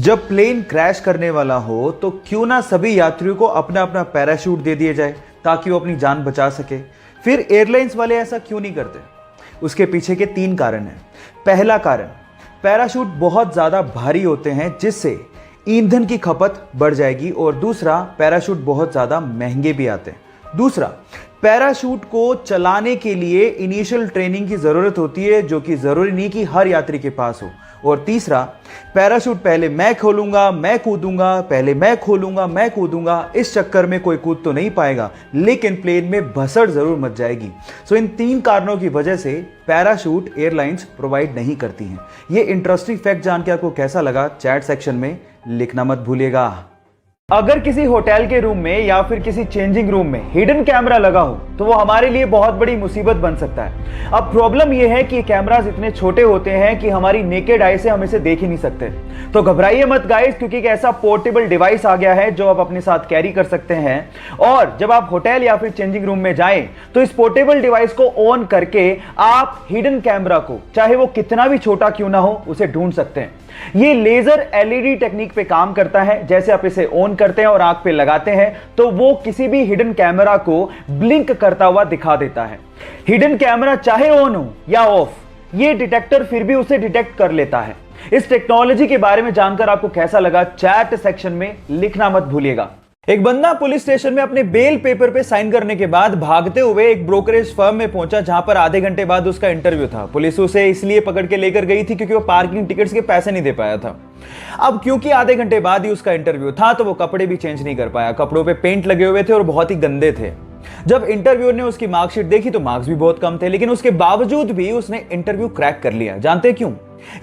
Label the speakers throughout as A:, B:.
A: जब plane crash करने वाला हो तो क्यों ना सभी यात्रियों को अपना अपना पैराशूट दे दिया जाए ताकि वो अपनी जान बचा सके। फिर एयरलाइंस वाले ऐसा क्यों नहीं करते? उसके पीछे के 3 कारण हैं। पहला कारण, पैराशूट बहुत ज़्यादा भारी होते हैं जिससे ईंधन की खपत बढ़ जाएगी, और दूसरा, पैराशूट बहुत ज़्यादा महंगे भी आते हैं। दूसरा, पैराशूट को चलाने के लिए इनिशियल ट्रेनिंग की ज़रूरत होती है जो कि ज़रूरी नहीं कि हर यात्री के पास हो। और तीसरा, पैराशूट पहले मैं खोलूंगा मैं कूदूंगा, पहले मैं खोलूंगा मैं कूदूंगा, इस चक्कर में कोई कूद तो नहीं पाएगा लेकिन प्लेन में भसड़ जरूर मच जाएगी। सो इन 3 कारणों की वजह से पैराशूट एयरलाइंस प्रोवाइड नहीं करती हैं। ये इंटरेस्टिंग फैक्ट जान के आपको कैसा लगा, चैट सेक्शन में लिखना मत भूलिएगा। अगर किसी होटल के रूम में या फिर किसी चेंजिंग रूम में हिडन कैमरा लगा हो तो वो हमारे लिए बहुत बड़ी मुसीबत बन सकता है। अब प्रॉब्लम ये है कि कैमरास इतने छोटे होते हैं कि हमारी नेकेड आई से हम इसे देख ही नहीं सकते। तो घबराइए मत गाइस, क्योंकि एक ऐसा पोर्टेबल डिवाइस आ गया है जो आप अपने साथ कैरी कर सकते हैं। और जब आप होटल या फिर चेंजिंग रूम में जाएं तो इस पोर्टेबल डिवाइस को ऑन करके आप हिडन कैमरा को, चाहे वो कितना भी छोटा क्यों ना हो, उसे ढूंढ सकते हैं। ये लेजर एलईडी टेक्निक पे काम करता है। जैसे आप इसे ऑन करते हैं और आंख पे लगाते हैं तो वो किसी भी हिडन कैमरा को ब्लिंक करता हुआ दिखा देता है। हिडन कैमरा चाहे ऑन हो या ऑफ, ये डिटेक्टर फिर भी उसे डिटेक्ट कर लेता है। इस टेक्नोलॉजी के बारे में जानकर आपको कैसा लगा, चैट सेक्शन में लिखना मत भूलिएगा। एक बंदा पुलिस स्टेशन में अपने बेल पेपर पे साइन करने के बाद भागते हुए एक ब्रोकरेज फर्म में पहुंचा जहां पर आधे घंटे बाद उसका इंटरव्यू था। पुलिस उसे इसलिए पकड़ के लेकर गई थी क्योंकि वो पार्किंग टिकट्स के पैसे नहीं दे पाया था। अब क्योंकि आधे घंटे बाद ही उसका इंटरव्यू था तो वो कपड़े भी चेंज नहीं कर पाया। कपड़ों पे पेंट लगे हुए थे और बहुत ही गंदे थे। जब इंटरव्यूअर ने उसकी मार्कशीट देखी तो मार्क्स भी बहुत कम थे, लेकिन उसके बावजूद भी उसने इंटरव्यू क्रैक कर लिया। जानते क्यों?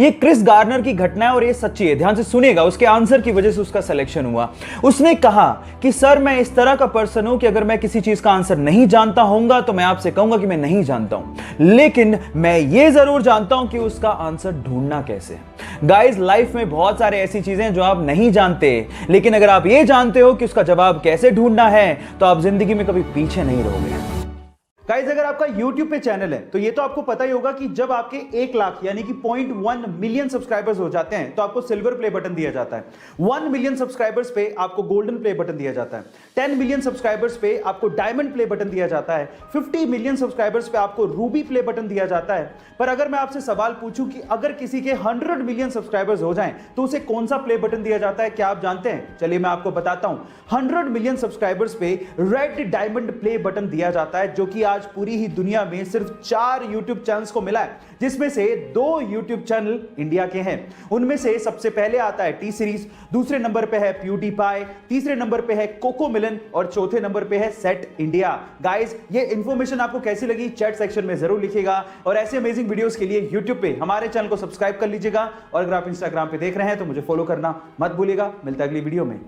A: ये क्रिस गार्नर की घटना है और ये सच्ची है। ध्यान से सुनिएगा, उसके आंसर की वजह से उसका सिलेक्शन हुआ। उसने कहा कि सर, मैं इस तरह का पर्सन हूं कि अगर मैं किसी चीज का आंसर नहीं जानता होऊंगा तो मैं आपसे कहूंगा कि मैं नहीं जानता हूं, लेकिन मैं ये जरूर जानता हूं कि उसका आंसर ढूंढना कैसे। गाइस, लाइफ में बहुत सारे ऐसी चीजें जो आप नहीं जानते, लेकिन अगर आप ये जानते हो कि उसका जवाब कैसे ढूंढना है तो आप जिंदगी में कभी पीछे नहीं रहोगे। गाइस, अगर आपका YouTube पे चैनल है तो ये तो आपको पता ही होगा कि जब आपके 1 लाख यानी कि 0.1 मिलियन सब्सक्राइबर्स हो जाते हैं तो आपको सिल्वर प्ले बटन दिया जाता है। 1 मिलियन सब्सक्राइबर्स पे आपको गोल्डन प्ले बटन दिया जाता है। 10 मिलियन सब्सक्राइबर्स पे आपको डायमंड प्ले बटन दिया जाता है। 50 मिलियन सब्सक्राइबर्स पे आपको रूबी प्ले बटन दिया जाता है। पर अगर मैं आपसे सवाल पूछूं कि अगर किसी के 100 मिलियन सब्सक्राइबर्स हो जाएं तो उसे कौन सा प्ले बटन दिया जाता है, क्या आप जानते हैं? चलिए मैं आपको बताता हूं। 100 मिलियन सब्सक्राइबर्स पे रेड डायमंड प्ले बटन दिया जाता है, जो कि आज पूरी ही दुनिया में सिर्फ 4 YouTube चैनल्स को मिला है, जिसमें से 2 YouTube चैनल इंडिया के हैं। उनमें से सबसे पहले आता है टी सीरीज, दूसरे नंबर पे है प्यूडीपाई, तीसरे नंबर पे है कोको मिलन और चौथे नंबर पे है सेट इंडिया। गाइस, ये इंफॉर्मेशन आपको कैसी लगी चैट सेक्शन में जरूर लिखिएगा, और ऐसे अमेजिंग वीडियोस के लिए YouTube पे हमारे चैनल को सब्सक्राइब कर लीजिएगा, और अगर आप इंस्टाग्राम पे देख रहे हैं तो मुझे फॉलो करना मत भूलिएगा। मिलता है अगली वीडियो में।